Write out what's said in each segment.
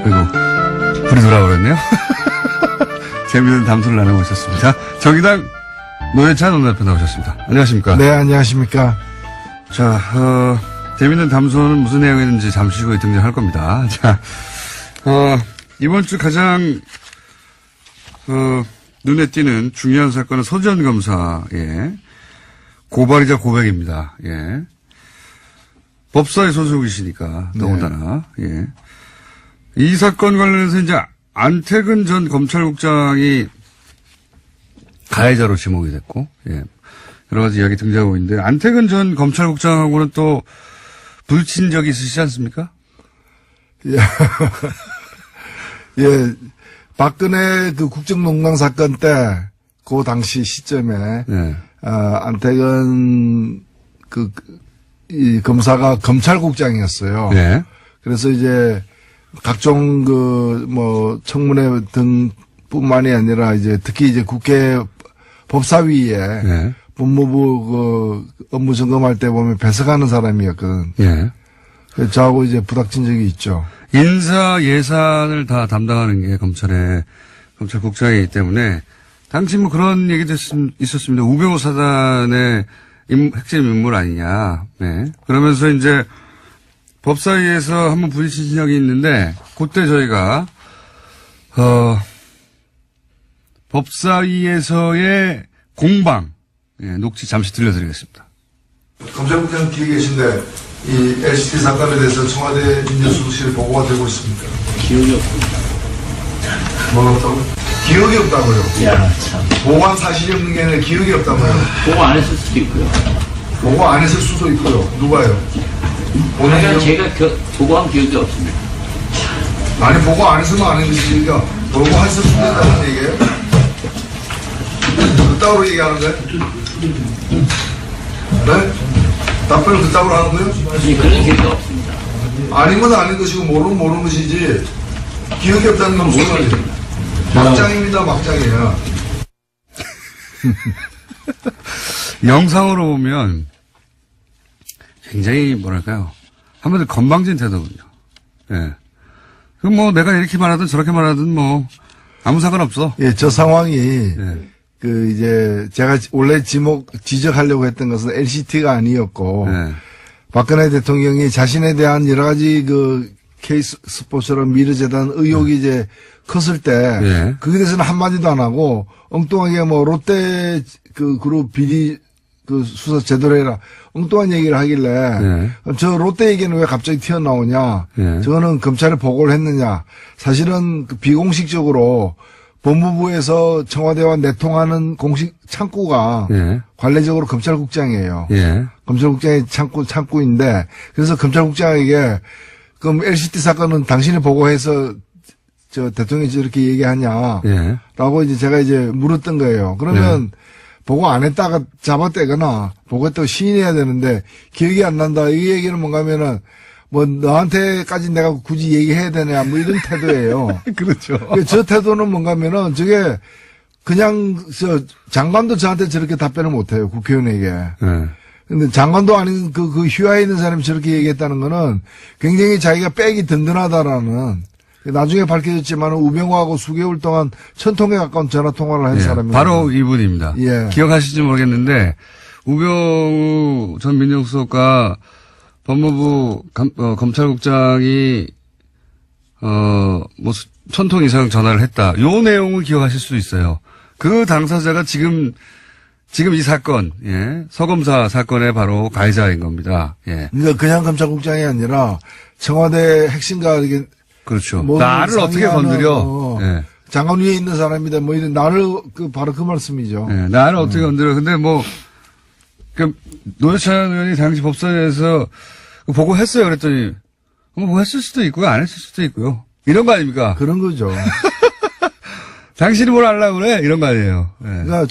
그리고 불이 돌아버렸네요. 재미있는 담소를 나누고 있었습니다. 정의당 노회찬 원내대표 나오셨습니다. 안녕하십니까? 네, 안녕하십니까? 자, 재미있는 담소는 무슨 내용이었는지 잠시 후에 등장할 겁니다. 자, 이번 주 가장, 눈에 띄는 중요한 사건은 서지현 검사의 고발이자 고백입니다. 예. 법사위 소속이시니까, 더군다나, 예. 이 사건 관련해서 이제 안태근 전 검찰국장이 가해자로 지목이 됐고, 예. 여러 가지 이야기 등장하고 있는데, 안태근 전 검찰국장하고는 또 부딪힌 적이 있으시지 않습니까? 예. 예. 박근혜 그 국정농단 사건 때, 그 당시 시점에, 네. 안태근 이 검사가 검찰국장이었어요. 네. 그래서 이제 각종 청문회 등 뿐만이 아니라 이제 특히 이제 국회 법사위에 네. 법무부 업무 점검할 때 보면 배석하는 사람이었거든. 예. 그래서 저하고 이제 부닥친 적이 있죠. 인사 예산을 다 담당하는 게 검찰국장이기 때문에 당시 뭐 그런 얘기도 있었습니다. 우병우 사단의 핵심 인물 아니냐. 네. 그러면서 이제 법사위에서 한번 부딪힌 적이 있는데 그때 저희가 법사위에서의 공방 녹취 잠시 들려드리겠습니다. 검찰국장 뒤에 계신데 이 LCT 사건에 대해서 청와대 민정수석실에 보고가 되고 있습니까? 기억이 없습니다. 뭐가 없다고? 기억이 없다고요? 야, 참. 보고한 사실이 없는 게 아니라 기억이 없다고요? 보고 안 했을 수도 있고요. 보고 안 했을 수도 있고요. 누가요? 그러니까 제가 보고한 기억이 없습니다. 아니 보고 안 했으면 안 했으니까 보고 했을 수도 있다는 얘기예요? 그따구로 얘기하는 거예요? 네? 답변을 그따구로 하는 거예요? 아니, 그런 기억이 없습니다. 아닌 건 아닌 것이고 모르는 것이지 기억이 없다는 건 무슨 말이에요? 막장입니다. 막장이에요. 영상으로 보면 굉장히 뭐랄까요. 한마디로 건방진 태도군요. 예. 그럼 뭐 내가 이렇게 말하든 저렇게 말하든 뭐 아무 상관없어. 예, 저 상황이 예. 이제 제가 원래 지적하려고 했던 것은 LCT가 아니었고 예. 박근혜 대통령이 자신에 대한 여러 가지 케이스 스포츠처럼 미르재단 의혹이 이제 컸을 때 예. 거기에 대해서는 한마디도 안 하고 엉뚱하게 롯데 그룹 비리 수사 제대로 해라 엉뚱한 얘기를 하길래 예. 저 롯데 얘기는 왜 갑자기 튀어나오냐 예. 저거는 검찰에 보고를 했느냐 사실은 비공식적으로 법무부에서 청와대와 내통하는 공식 창구가 예. 관례적으로 검찰국장이에요. 예. 검찰국장의 창구인데 그래서 검찰국장에게 그럼 LCT 사건은 당신이 보고해서 저 대통령이 저렇게 얘기하냐. 예. 라고 이제 제가 이제 물었던 거예요. 그러면 보고 안 했다가 잡아떼거나 보고했다고 시인해야 되는데 기억이 안 난다. 이 얘기는 뭔가 하면은 뭐 너한테까지 내가 굳이 얘기해야 되냐 뭐 이런 태도예요. 그렇죠. 저 태도는 뭔가 하면은 저게 그냥 장관도 저한테 저렇게 답변을 못해요. 국회의원에게. 예. 근데 장관도 아닌 그 휘하에 있는 사람이 저렇게 얘기했다는 거는 굉장히 자기가 백이 든든하다라는 나중에 밝혀졌지만 우병우하고 수개월 동안 1000통에 가까운 전화 통화를 한 예. 사람입니다. 바로 이분입니다. 예. 기억하실지 모르겠는데 우병우 전 민정수석과 법무부 검찰국장이 뭐 1000통 이상 전화를 했다. 요 내용을 기억하실 수 있어요. 그 당사자가 지금 이 사건, 예, 서검사 사건의 바로 가해자인 겁니다. 예. 그러니까 그냥 검찰국장이 아니라 청와대 핵심가 이게 그렇죠. 나를 어떻게 건드려? 예. 장관 위에 있는 사람이다. 뭐 이런 나를 바로 그 말씀이죠. 예, 나를 어떻게 건드려? 근데 노회찬 의원이 당시 법사위에서 보고했어요. 그랬더니 뭐 했을 수도 있고요, 안 했을 수도 있고요. 이런 거 아닙니까? 그런 거죠. 당신이 뭘 하려고 그래? 이런 거 아니에요. 예. 그러니까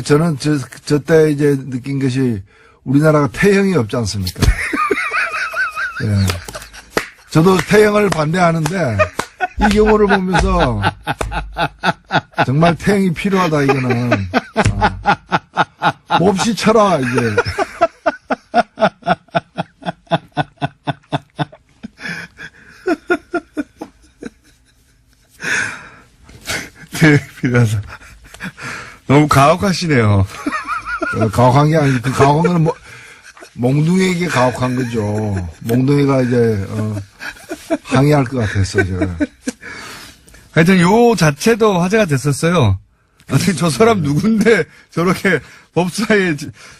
저는 저 때 이제 느낀 것이 우리나라가 태형이 없지 않습니까? 예. 저도 태형을 반대하는데 이 경우를 보면서 정말 태형이 필요하다 이거는 몹시 쳐라 이제. 계획 필요하다. 너무 가혹하시네요. 가혹한 게 아니지. 그 가혹한 거는 뭐, 몽둥이에게 가혹한 거죠. 몽둥이가 이제, 항의할 것 같았어, 제가. 하여튼 요 자체도 화제가 됐었어요. 아니, 저 사람 누군데 저렇게 법사에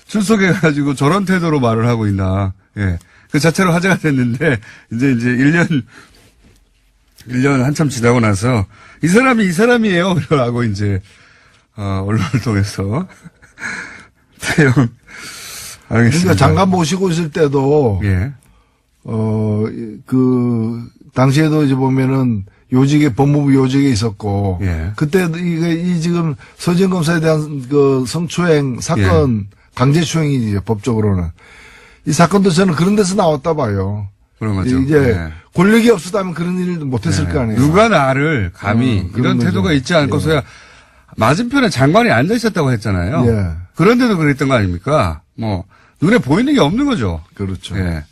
출석해가지고 저런 태도로 말을 하고 있나. 예. 그 자체로 화제가 됐는데, 이제 1년 한참 지나고 나서, 이 사람이에요. 라고 이제, 언론을 통해서. 대형. 알겠습니다. 그러니까 장관 모시고 있을 때도, 예. 당시에도 이제 보면은, 요직에, 법무부 요직에 있었고, 예. 그때 이 지금 서지현 검사에 대한 그 성추행 사건, 강제추행이지, 법적으로는. 이 사건도 저는 그런 데서 나왔다 봐요. 그런 거죠. 이제 예. 권력이 없었다면 그런 일도 못했을 거 아니에요. 누가 나를 감히 그런 이런 거죠. 태도가 있지 않고서야 맞은편에 장관이 앉아 있었다고 했잖아요. 예. 그런데도 그랬던 거 아닙니까? 뭐 눈에 보이는 게 없는 거죠. 그렇죠. 예.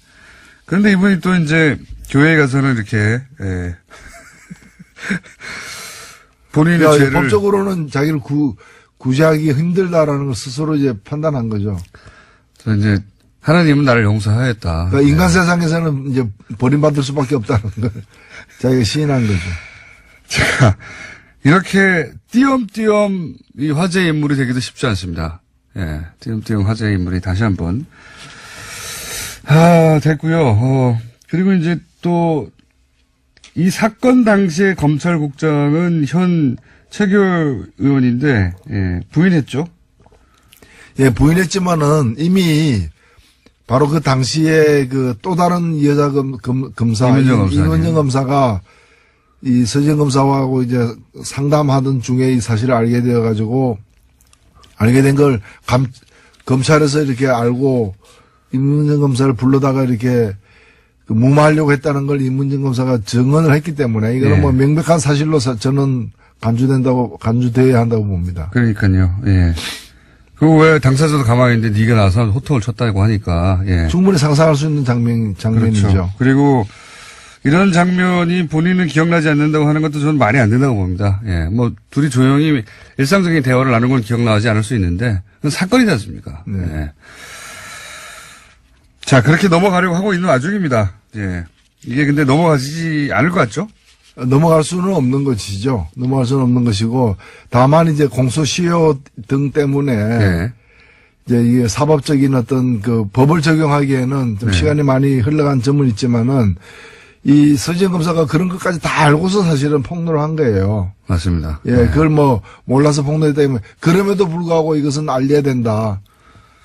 그런데 이분이 또 이제 교회에 가서는 이렇게 예. 본인의 그러니까 죄를 법적으로는 자기를 구제하기 힘들다라는 걸 스스로 이제 판단한 거죠. 저 이제 하나님은 나를 용서하였다. 그러니까 인간 세상에서는 이제 버림받을 수밖에 없다는 걸 자기가 시인한 거죠. 자, 이렇게 띄엄띄엄 이 화제의 인물이 되기도 쉽지 않습니다. 예, 띄엄띄엄 화제의 인물이 다시 한번. 됐고요. 그리고 이제 또 이 사건 당시에 검찰국장은 현 최규 의원인데, 예, 부인했죠? 예, 부인했지만은 이미 바로 그 당시에 그 또 다른 여자 검사, 이문정 검사가 이 서지현 검사하고 이제 상담하던 중에 이 사실을 알게 되어가지고 알게 된 걸 검찰에서 이렇게 알고 이문정 검사를 불러다가 이렇게 무마하려고 했다는 걸 이문정 검사가 증언을 했기 때문에 이거는 예. 뭐 명백한 사실로 저는 간주되어야 한다고 봅니다. 그러니까요, 예. 그리고 왜 당사자도 가만히 있는데 네가 나서 호통을 쳤다고 하니까, 예. 충분히 상상할 수 있는 장면이죠. 그렇죠. 그리고 이런 장면이 본인은 기억나지 않는다고 하는 것도 저는 말이 안 된다고 봅니다. 예. 뭐, 둘이 조용히 일상적인 대화를 나눈 건 기억나지 않을 수 있는데, 그건 사건이지 않습니까? 네. 예. 자, 그렇게 넘어가려고 하고 있는 와중입니다. 예. 이게 근데 넘어가지 않을 것 같죠? 넘어갈 수는 없는 것이죠. 넘어갈 수는 없는 것이고, 다만 이제 공소시효 등 때문에, 예. 이제 이게 사법적인 어떤 그 법을 적용하기에는 좀 네. 시간이 많이 흘러간 점은 있지만은, 이 서지현 검사가 그런 것까지 다 알고서 사실은 폭로를 한 거예요. 맞습니다. 예, 네. 그걸 뭐 몰라서 폭로했다면 그럼에도 불구하고 이것은 알려야 된다.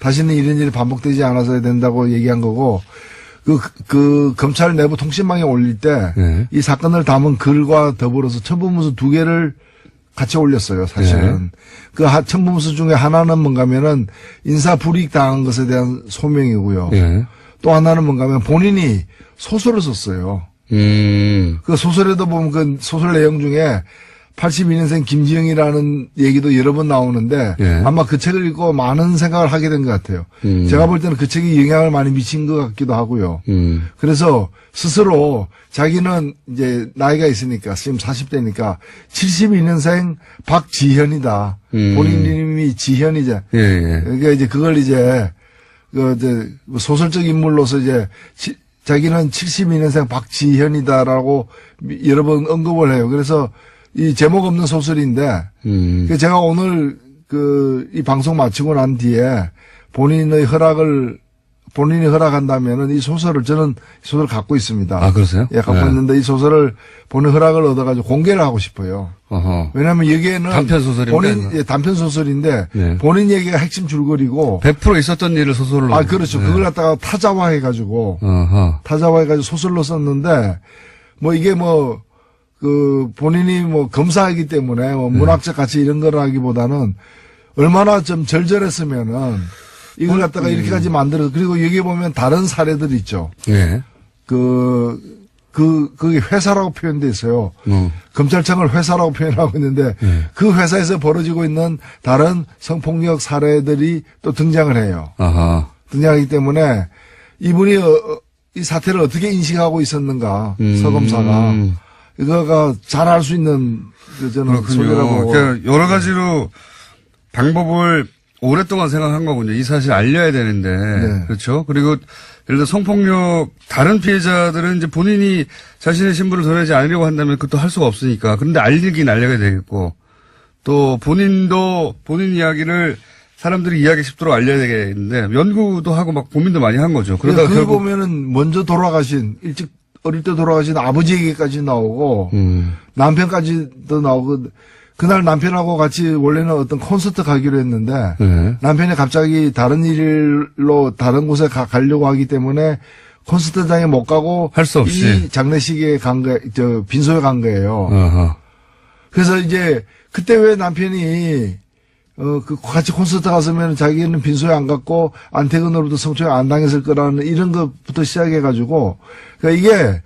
다시는 이런 일이 반복되지 않아서야 된다고 얘기한 거고, 그 검찰 내부 통신망에 올릴 때 이 네. 사건을 담은 글과 더불어서 첨부문서 2개를 같이 올렸어요, 사실은. 그 첨부문서 중에 하나는 뭔가면은 인사 불이익 당한 것에 대한 소명이고요. 예. 또 하나는 뭔가면 본인이 소설을 썼어요. 그 소설에도 보면 그 소설 내용 중에 82년생 김지영이라는 얘기도 여러 번 나오는데 예. 아마 그 책을 읽고 많은 생각을 하게 된 것 같아요. 제가 볼 때는 그 책이 영향을 많이 미친 것 같기도 하고요. 그래서 스스로 자기는 이제 나이가 있으니까 지금 40대니까 72년생 박지현이다. 본인 이름이 지현이자. 예, 예. 그러니까 이제 그걸 이제 소설적 인물로서 이제 자기는 72년생 박지현이다라고 여러 번 언급을 해요. 그래서 이 제목 없는 소설인데, 제가 오늘 이 방송 마치고 난 뒤에 본인이 허락한다면은 이 소설을 저는 소설 갖고 있습니다. 아, 그러세요? 예, 갖고 네. 있는데 이 소설을 본인 허락을 얻어가지고 공개를 하고 싶어요. 어허. 왜냐하면 여기에는 단편 소설인데. 단편 소설인데 네. 본인 얘기가 핵심 줄거리고 100% 있었던 일을 소설로. 아, 그렇죠. 네. 그걸 갖다가 타자화해가지고 어허. 소설로 썼는데 뭐 이게 본인이 검사이기 때문에 문학적 가치 이런 걸 하기보다는 얼마나 좀 절절했으면은 이걸 갖다가 이렇게까지 만들어서 그리고 여기 보면 다른 사례들 있죠. 예. 그게 회사라고 표현돼 있어요. 뭐. 검찰청을 회사라고 표현하고 있는데 그 회사에서 벌어지고 있는 다른 성폭력 사례들이 또 등장을 해요. 아하. 등장하기 때문에 이분이 이 사태를 어떻게 인식하고 있었는가 서검사가 이거가 잘 알 수 있는 그 저는 소리라고. 그렇군요. 그러니까 여러 가지로 방법을 오랫동안 생각한 거군요. 이 사실 알려야 되는데. 네. 그렇죠. 그리고 예를 들어 성폭력 다른 피해자들은 이제 본인이 자신의 신분을 드러내지 않으려고 한다면 그것도 할 수가 없으니까. 그런데 알리긴 알려야 되겠고 또 본인도 본인 이야기를 사람들이 이해하기 쉽도록 알려야 되겠는데 연구도 하고 막 고민도 많이 한 거죠. 그러다가 그 결국 보면은 먼저 돌아가신 일찍 어릴 때 돌아가신 아버지 얘기까지 나오고 남편까지도 나오고 그날 남편하고 같이 원래는 어떤 콘서트 가기로 했는데 네. 남편이 갑자기 다른 일로 다른 곳에 가려고 하기 때문에 콘서트장에 못 가고 할 수 없이. 이 장례식에 빈소에 간 거예요. 어허. 그래서 이제 그때 왜 남편이 같이 콘서트 갔으면 자기는 빈소에 안 갔고 안태근으로부터 성추행 안 당했을 거라는 이런 것부터 시작해가지고 그러니까 이게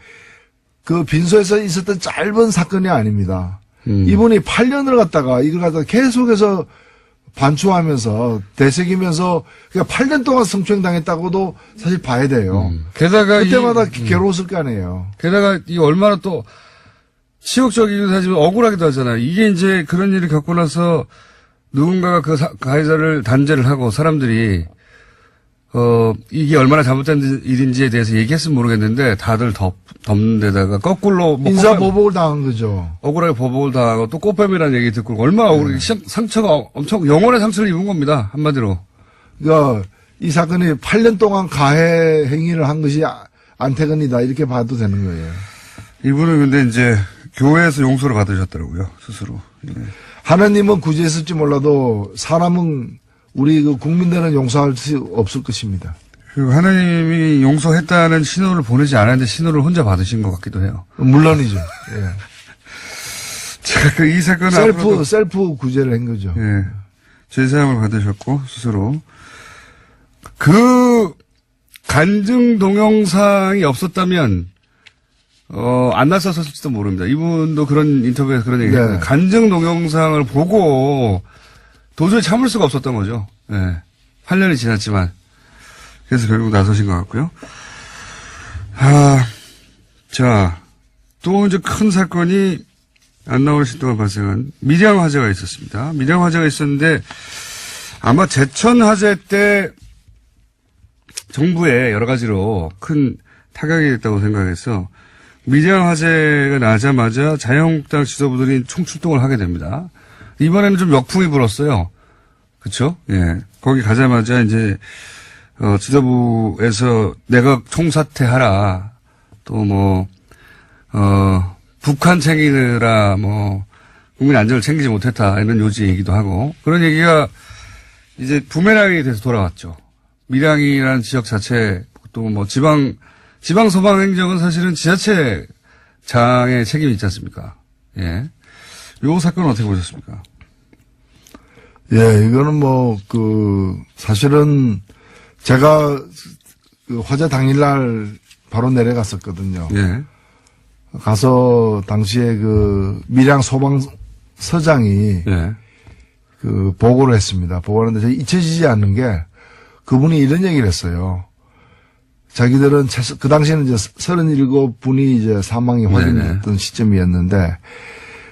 그 빈소에서 있었던 짧은 사건이 아닙니다. 이분이 8년을 갖다가 이걸 갖다가 계속해서 반추하면서 되새기면서 그러니까 8년 동안 성추행 당했다고도 사실 봐야 돼요. 게다가 그때마다 괴로웠을 거 아니에요. 게다가 이 얼마나 또 치욕적이기도 하지만 억울하기도 하잖아요. 이게 이제 그런 일을 겪고 나서 누군가가 그 가해자를 단죄를 하고 사람들이 이게 얼마나 잘못된 일인지에 대해서 얘기했으면 모르겠는데 다들 덮는 데다가 거꾸로 뭐 인사보복을 당한 거죠. 억울하게 보복을 당하고 또 꽃뱀이라는 얘기 듣고 얼마나 억울하게 상처가 엄청 영혼의 상처를 입은 겁니다. 한마디로. 그러니까 이 사건이 8년 동안 가해 행위를 한 것이 안태근이다 이렇게 봐도 되는 거예요. 이분은 근데 이제 교회에서 용서를 받으셨더라고요. 스스로. 예. 하나님은 구제했을지 몰라도 사람은 우리 그 국민들은 용서할 수 없을 것입니다. 그리고 하나님이 용서했다는 신호를 보내지 않았는데 신호를 혼자 받으신 것 같기도 해요. 물론이죠. 예. 제가 이 사건은 셀프 구제를 한 거죠. 예. 제사함을 받으셨고 스스로 그 간증 동영상이 없었다면 안 나섰을지도 모릅니다. 이분도 그런 인터뷰에서 그런 얘기했어요. 네. 간증 동영상을 보고 도저히 참을 수가 없었던 거죠. 예. 8년이 지났지만. 그래서 결국 나서신 것 같고요. 자, 또 이제 큰 사건이 안 나오신 동안 발생한 밀양 화재가 있었습니다. 밀양 화재가 있었는데 아마 제천 화재 때 정부에 여러 가지로 큰 타격이 됐다고 생각해서 밀양 화재가 나자마자 자유한국당 지도부들이 총출동을 하게 됩니다. 이번에는 좀 역풍이 불었어요. 그쵸? 예. 거기 가자마자 이제, 지도부에서 내각 총사퇴하라. 또 뭐, 북한 챙기느라 뭐, 국민 안전을 챙기지 못했다. 이런 요지 얘기도 하고. 그런 얘기가 이제 부메랑이 돼서 돌아왔죠. 밀양이라는 지역 자체, 또 뭐 지방 소방 행정은 사실은 지자체장의 책임이 있지 않습니까? 예. 요 사건은 어떻게 보셨습니까? 예, 이거는 사실은 제가 그 화재 당일날 바로 내려갔었거든요. 예. 가서 당시에 그 밀양 소방서장이 예. 그 보고를 했습니다. 보고를 했는데 잊혀지지 않는 게 그분이 이런 얘기를 했어요. 자기들은 그 당시에는 이제 37분이 이제 사망이 확인됐던 시점이었는데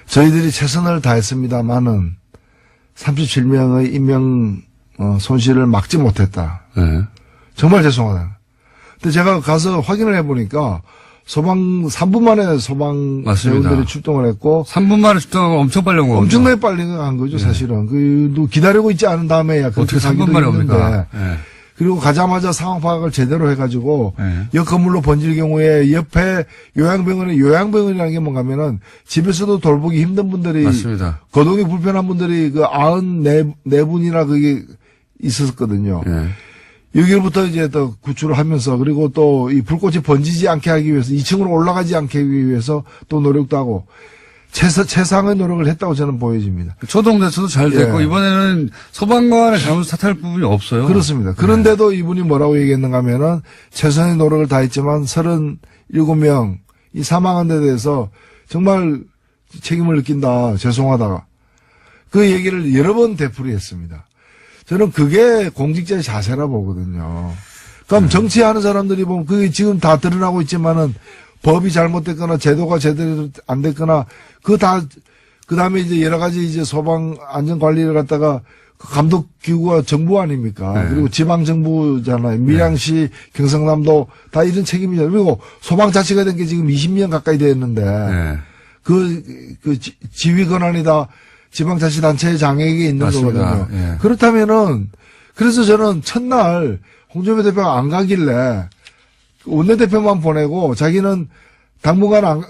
저희들이 최선을 다했습니다만은 37명의 인명 손실을 막지 못했다. 네. 정말 죄송하다. 근데 제가 가서 확인을 해보니까 3분 만에 소방 대원들이 출동을 했고 3분 만에 출동하고 엄청 빨리 온 거죠. 엄청나게 빨리 간 거죠, 사실은. 기다리고 있지 않은 다음에야 어떻게 3분 만에 옵니까? 네. 그리고 가자마자 상황 파악을 제대로 해가지고 옆 건물로 번질 경우에 옆에 요양병원이라는 게 뭔가 하면은 집에서도 돌보기 힘든 분들이 맞습니다. 거동이 불편한 분들이 그 94분이나 그게 있었거든요. 여기로부터 이제 또 구출을 하면서 그리고 또 이 불꽃이 번지지 않게 하기 위해서 2층으로 올라가지 않게 하기 위해서 또 노력도 하고 최상의 노력을 했다고 저는 보여집니다. 초동대처도 잘 됐고 이번에는 소방관의 잘못 탓할 부분이 없어요. 그렇습니다. 그런데도 이분이 뭐라고 얘기했는가 하면은 최선의 노력을 다했지만 37명 이 사망한 데 대해서 정말 책임을 느낀다. 죄송하다. 그 얘기를 여러 번 되풀이했습니다. 저는 그게 공직자의 자세라 보거든요. 그럼 정치하는 사람들이 보면 그게 지금 다 드러나고 있지만은 법이 잘못됐거나 제도가 제대로 안 됐거나 그 그 다음에 이제 여러 가지 이제 소방 안전 관리를 갖다가 그 감독 기구가 정부 아닙니까? 네. 그리고 지방 정부잖아요. 밀양시, 경상남도 다 이런 책임이잖아요. 그리고 소방 자치가 된 게 지금 20년 가까이 됐는데 네. 지휘 권한이 다 지방자치단체의 장에게 있는 맞습니다. 거거든요. 예. 그렇다면은 그래서 저는 첫날 홍준표 대표가 안 가길래 원내대표만 보내고 자기는 당분간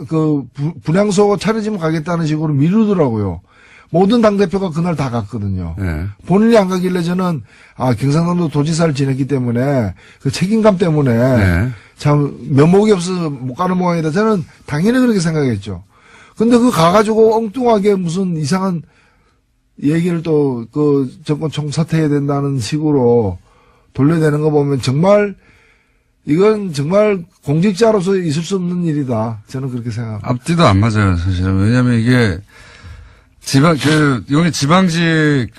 분향소 차려지면 가겠다는 식으로 미루더라고요. 모든 당대표가 그날 다 갔거든요. 네. 본인이 안 가길래 저는 경상남도 도지사를 지냈기 때문에 그 책임감 때문에 네. 참 면목이 없어서 못 가는 모양이다. 저는 당연히 그렇게 생각했죠. 근데 가가지고 엉뚱하게 무슨 이상한 얘기를 또 정권 총사퇴해야 된다는 식으로 돌려내는 거 보면 정말 이건 정말 공직자로서 있을 수 없는 일이다. 저는 그렇게 생각합니다. 앞뒤도 안 맞아요, 사실은. 왜냐면 이게 여기 지방직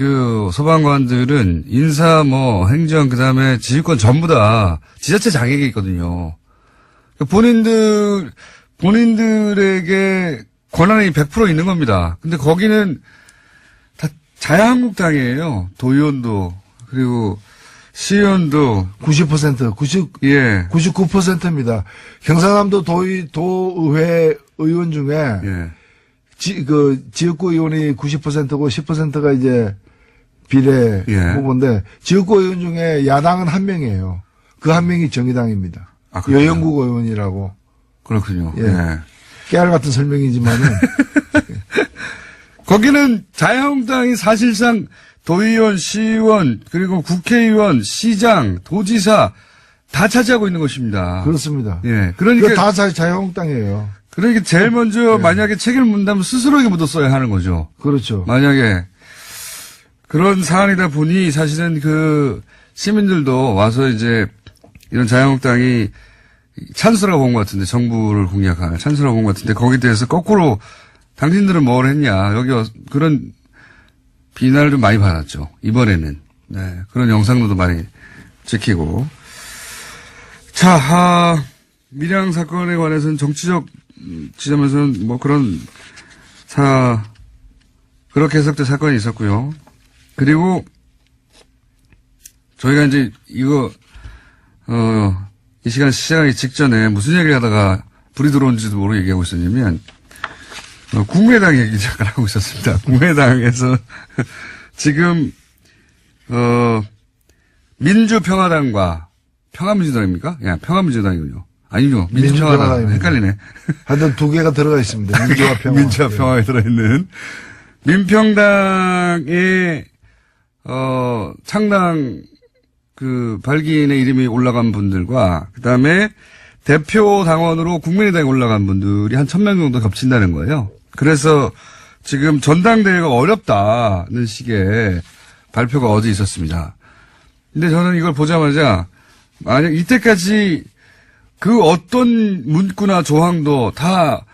소방관들은 인사 행정 그다음에 지휘권 전부 다 지자체 장애가 있거든요. 본인들에게 권한이 100% 있는 겁니다. 근데 거기는 다 자유한국당이에요. 도의원도 그리고 시의원도 99%입니다. 경상남도 도의회 의원 중에 예. 지역구 의원이 90%고 10%가 이제 비례 예. 후보인데 지역구 의원 중에 야당은 한 명이에요. 그 한 명이 정의당입니다. 그렇군요. 여영국 의원이라고. 그렇군요. 예. 예. 깨알 같은 설명이지만은 거기는 자유한국당이 사실상 도의원, 시의원, 그리고 국회의원, 시장, 도지사 다 차지하고 있는 것입니다. 그렇습니다. 예. 그러니까 다 자유한국당이에요. 그러니까 제일 먼저 만약에 책임을 묻는다면 스스로에게 묻었어야 하는 거죠. 그렇죠. 만약에 그런 상황이다 보니 사실은 시민들도 와서 이제 이런 자유한국당이 찬스라고 본 것 같은데 정부를 공략할 찬스라고 본 것 같은데 거기에 대해서 거꾸로 당신들은 뭘 했냐 여기 그런 비난을 좀 많이 받았죠. 이번에는. 네. 그런 영상도 많이 찍히고. 자, 밀양 사건에 관해서는 정치적 지점에서는 그렇게 해석된 사건이 있었고요. 그리고 저희가 이제 이 시간 시작하기 직전에 무슨 얘기를 하다가 불이 들어온지도 모르고 얘기하고 있었냐면, 국민의당 얘기 잠깐 하고 있었습니다. 국민의당에서 지금, 민주평화당과 평화민주당입니까? 평화민주당이군요. 아니죠. 민주평화당. 헷갈리네. 하여튼 두 개가 들어가 있습니다. 민주와 평화. 민주와 평화에 들어있는. 민평당의, 창당, 발기인의 이름이 올라간 분들과, 그 다음에 대표 당원으로 국민의당에 올라간 분들이 한 1000명 정도 겹친다는 거예요. 그래서 지금 전당대회가 어렵다는 식의 발표가 어제 있었습니다. 근데 저는 이걸 보자마자, 만약 이때까지 어떤 문구나 조항도 다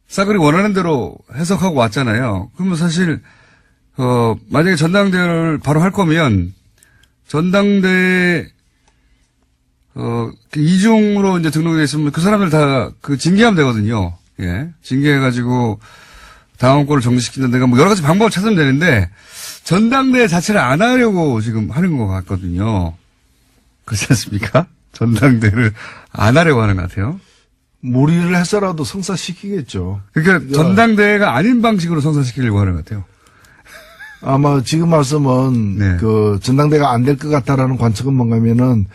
싸그리 원하는 대로 해석하고 왔잖아요. 그러면 사실, 만약에 전당대회를 바로 할 거면, 전당대회, 이중으로 이제 등록이 돼 있으면 그 사람들 다 징계하면 되거든요. 예. 징계해가지고 당원권을 정지시키는 데가 여러 가지 방법을 찾으면 되는데, 전당대회 자체를 안 하려고 지금 하는 것 같거든요. 그렇지 않습니까? 전당대회를 안 하려고 하는 것 같아요. 무리를 해서라도 성사시키겠죠. 그러니까 전당대회가 아닌 방식으로 성사시키려고 하는 것 같아요. 아마 지금 말씀은 네. 전당대회가 안 될 것 같다라는 관측은 뭔가면은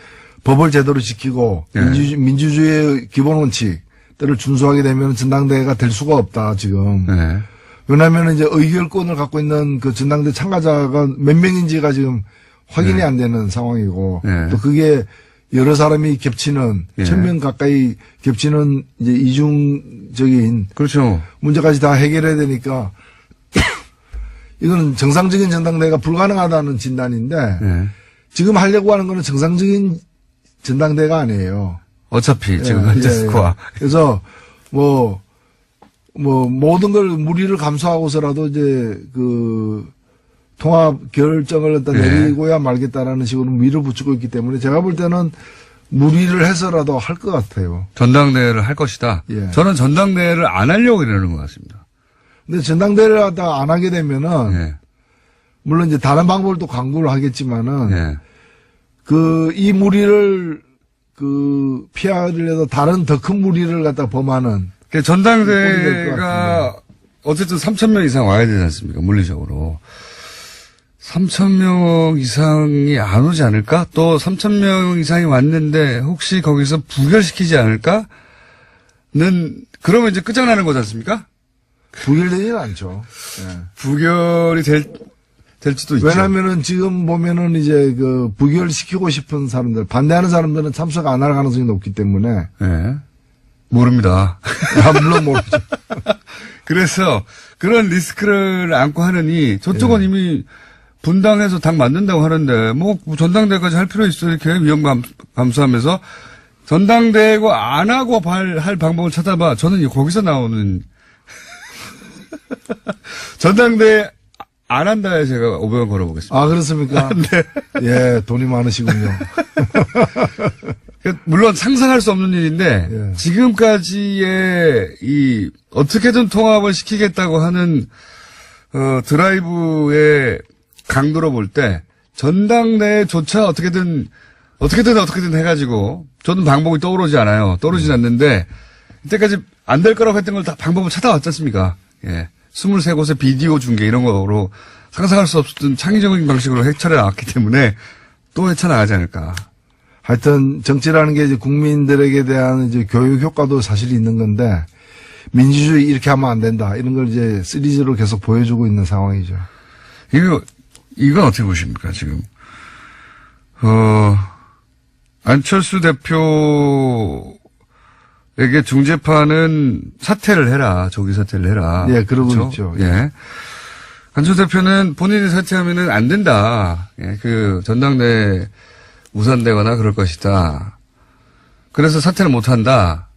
법을 제대로 지키고 네. 민주주의의 기본 원칙들을 준수하게 되면 전당대회가 될 수가 없다 지금. 네. 왜냐하면 이제 의결권을 갖고 있는 전당대 참가자가 몇 명인지가 지금 확인이 네. 안 되는 상황이고 네. 또 그게 여러 사람이 겹치는 네. 1000명 가까이 겹치는 이제 이중적인 그렇죠. 문제까지 다 해결해야 되니까 이거는 정상적인 전당대회가 불가능하다는 진단인데 네. 지금 하려고 하는 거는 정상적인 전당대회가 아니에요. 어차피 지금 현재 스코어. 그래서 모든 걸 무리를 감수하고서라도 이제 통합 결정을 일단 네. 내리고야 말겠다라는 식으로 밀어붙이고 있기 때문에 제가 볼 때는 무리를 해서라도 할 것 같아요. 전당대회를 할 것이다. 예. 저는 전당대회를 안 하려고 이러는 것 같습니다. 근데 전당대회를 갖다가 안 하게 되면은 예. 물론 이제 다른 방법을 또 강구를 하겠지만은 예. 이 무리를 피하려도 다른 더 큰 무리를 갖다 범하는 그 꼴이 될것 전당대회가 어쨌든 3,000명 이상 와야 되지 않습니까? 물리적으로. 3,000명 이상이 안 오지 않을까? 또 3,000명 이상이 왔는데 혹시 거기서 부결시키지 않을까? 그러면 이제 끝장나는 거지 않습니까? 부결되지는 않죠. 예. 부결이 될지도 있죠. 왜냐면은 지금 보면은 이제 부결시키고 싶은 사람들, 반대하는 사람들은 참석 안 할 가능성이 높기 때문에. 예. 모릅니다. 물론 모르죠. 그래서 그런 리스크를 안고 하느니 저쪽은 이미 분당해서 당 만든다고 하는데 뭐 전당대회까지 할 필요 있어 이렇게 위험 감수하면서 전당대회고 안 하고 할 방법을 찾아봐. 저는 거기서 나오는 전당대회 안 한다에 제가 500원 걸어보겠습니다. 아, 그렇습니까? 네. 예, 돈이 많으시군요. 물론 상상할 수 없는 일인데 예. 지금까지의 어떻게든 통합을 시키겠다고 하는 드라이브의 강도로 볼 때 전당대회조차 어떻게든 해가지고 저는 방법이 떠오르지 않아요. 떠오르진 않는데 이때까지 안 될 거라고 했던 걸 다 방법을 찾아왔지 않습니까? 예. 23곳의 비디오 중계 이런 거로 상상할 수 없었던 창의적인 방식으로 해철해 나왔기 때문에 또 헤쳐나가지 않을까. 하여튼 정치라는 게 이제 국민들에게 대한 이제 교육 효과도 사실 있는 건데 민주주의 이렇게 하면 안 된다. 이런 걸 이제 시리즈로 계속 보여주고 있는 상황이죠. 이건 어떻게 보십니까, 지금? 안철수 대표에게 중재파는 사퇴를 해라. 조기 사퇴를 해라. 예, 그러고 그렇죠? 있죠. 예. 안철수 대표는 본인이 사퇴하면은 안 된다. 예, 전당대회 무산되거나 그럴 것이다. 그래서 사퇴는 못 한다.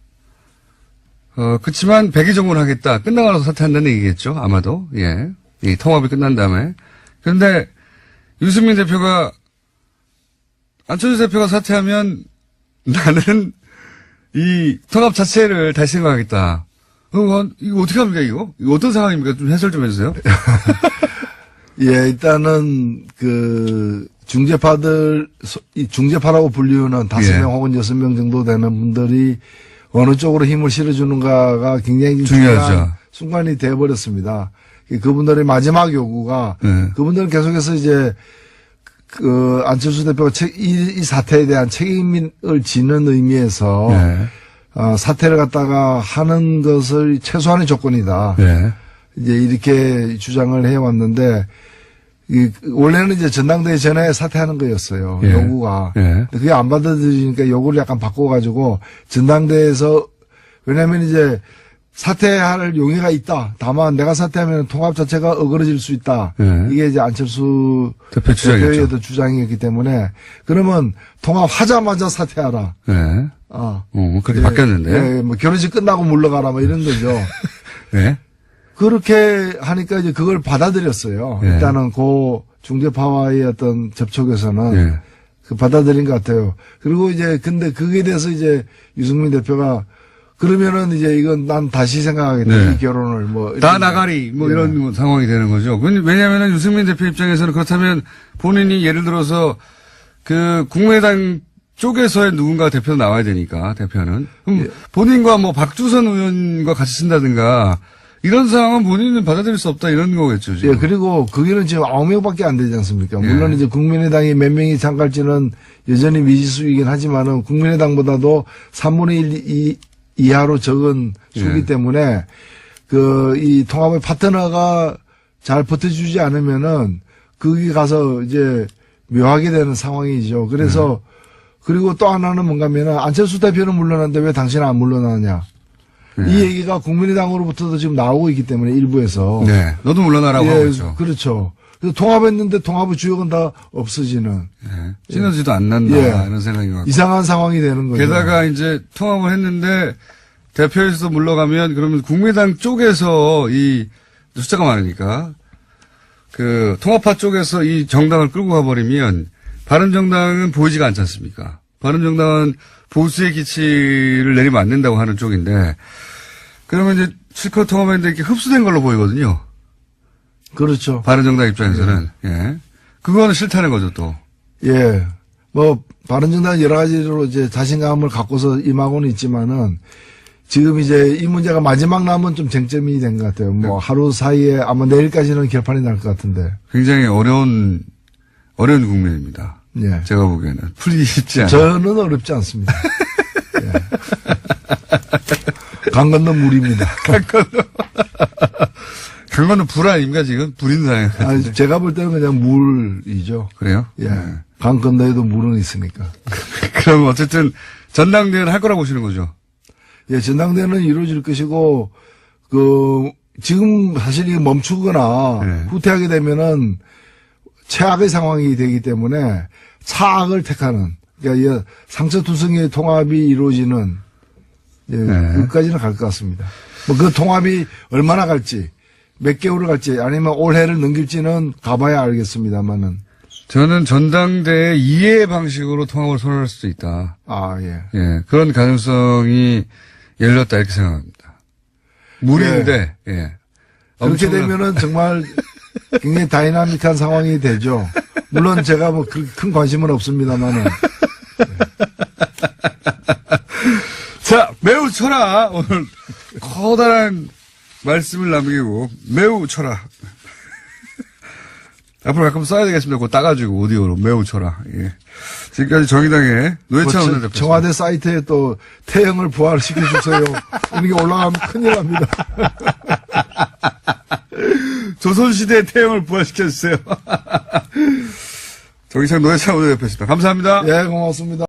그치만 백의종군을 하겠다. 끝나고 나서 사퇴한다는 얘기겠죠. 아마도. 예. 이 통합이 끝난 다음에. 그런데 유승민 대표가 안철수 대표가 사퇴하면 나는 이 통합 자체를 다시 생각하겠다. 이거 어떻게 합니까, 이거? 이거 어떤 상황입니까? 좀 해설 좀 해주세요. 예, 일단은 이 중재파라고 불리우는 5명 예. 혹은 6명 정도 되는 분들이 어느 쪽으로 힘을 실어주는가가 굉장히 중요하죠. 중요한 순간이 돼버렸습니다. 그분들의 마지막 요구가 네. 그분들은 계속해서 이제 안철수 대표가 이 사태에 대한 책임을 지는 의미에서 네. 사퇴를 갖다가 하는 것을 최소한의 조건이다. 네. 이제 이렇게 주장을 해왔는데 원래는 이제 전당대회 전에 사퇴하는 거였어요. 예. 요구가. 예. 근데 그게 안 받아들이니까 요구를 약간 바꿔가지고 전당대회에서 왜냐하면 이제 사퇴할 용의가 있다. 다만 내가 사퇴하면 통합 자체가 어그러질 수 있다. 예. 이게 이제 안철수 대표 주장이었죠. 대표의 주장이었기 때문에 그러면 통합하자마자 사퇴하라. 네. 그렇게 예, 바뀌었는데. 예, 뭐 결혼식 끝나고 물러가라 뭐 이런 거죠. 네. 그렇게 하니까 이제 그걸 받아들였어요. 예. 일단은 중재파와의 어떤 접촉에서는 예. 받아들인 것 같아요. 그리고 이제 근데 그게 대해서 이제 유승민 대표가 그러면은 이제 이건 난 다시 생각하겠다. 네. 이 결혼을 뭐. 다 나가리, 뭐 예. 이런 상황이 되는 거죠. 왜냐하면 유승민 대표 입장에서는 그렇다면 본인이 예를 들어서 국민의당 쪽에서의 누군가 대표 나와야 되니까, 대표는. 그럼 예. 본인과 뭐 박주선 의원과 같이 쓴다든가 이런 상황은 본인은 받아들일 수 없다 이런 거겠죠. 지금. 예, 그리고 거기는 지금 9명밖에 안 되지 않습니까? 예. 물론 이제 국민의당이 몇 명이 참갈지는 여전히 미지수이긴 하지만은 국민의당보다도 3분의 1 이하로 적은 수기 예. 때문에 이 통합의 파트너가 잘 버텨주지 않으면은 거기 가서 이제 묘하게 되는 상황이죠. 그래서 그리고 또 하나는 뭔가 하면은 안철수 대표는 물러났는데 왜 당신은 안 물러나냐. 이 얘기가 국민의당으로부터도 지금 나오고 있기 때문에 일부에서. 네. 너도 물러나라고 하고 예, 있죠. 그렇죠. 그래서 통합했는데 통합의 주역은 다 없어지는 네. 시너지도 안 난다. 예. 이런 생각인 것 같고. 이상한 상황이 되는 거죠. 게다가 이제 통합을 했는데 대표에서 물러가면 그러면 국민의당 쪽에서 이 숫자가 많으니까 통합파 쪽에서 이 정당을 끌고 가버리면 바른정당은 보이지가 않지 않습니까? 바른정당은 보수의 기치를 내리면 안 된다고 하는 쪽인데 그러면 이제 실컷 통합했는데 이렇게 흡수된 걸로 보이거든요. 그렇죠. 바른정당 입장에서는. 예. 그거는 싫다는 거죠, 또. 예. 뭐, 바른정당 여러 가지로 이제 자신감을 갖고서 임하고는 있지만은 지금 이제 이 문제가 마지막 남은 좀 쟁점이 된 것 같아요. 뭐 하루 사이에 아마 내일까지는 결판이 날 것 같은데. 굉장히 어려운 국면입니다. 예. 제가 보기에는. 풀기 쉽지 않아요. 저는 어렵지 않습니다. 예. 강 건너 물입니다. 그거는 불 아닙니까, 지금? 불인 상황. 아니, 제가 볼 때는 그냥 물이죠. 그래요? 예. 네. 강 건너에도 물은 있으니까. 그럼 어쨌든 전당대회는 할 거라고 보시는 거죠? 예, 전당대회는 이루어질 것이고, 지금 사실 이게 멈추거나 네. 후퇴하게 되면은 최악의 상황이 되기 때문에 차악을 택하는, 그러니까 이 상처투성이의 통합이 이루어지는, 예, 네. 끝까지는 갈 것 같습니다. 뭐 그 통합이 얼마나 갈지, 몇 개월을 갈지, 아니면 올해를 넘길지는 가봐야 알겠습니다만은. 저는 전당대회 이해 방식으로 통합을 선언할 수도 있다. 아, 예. 예, 그런 가능성이 열렸다 이렇게 생각합니다. 무리인데, 예. 그렇게 엄청난- 되면은 정말 굉장히 다이나믹한 상황이 되죠. 물론 제가 뭐 큰 관심은 없습니다만은. 자, 매우 쳐라. 오늘 커다란 말씀을 남기고 매우 쳐라. 앞으로 가끔 써야 되겠습니다. 그거 따가지고 오디오로 매우 쳐라. 예. 지금까지 정의당의 노회찬 뭐 원내대표. 청와대 사이트에 또 태형을 부활시켜주세요. 이런 게 올라가면 큰일 납니다. 조선시대의 태형을 부활시켜주세요. 정의당 노회찬 원내대표였습니다. 감사합니다. 예, 고맙습니다.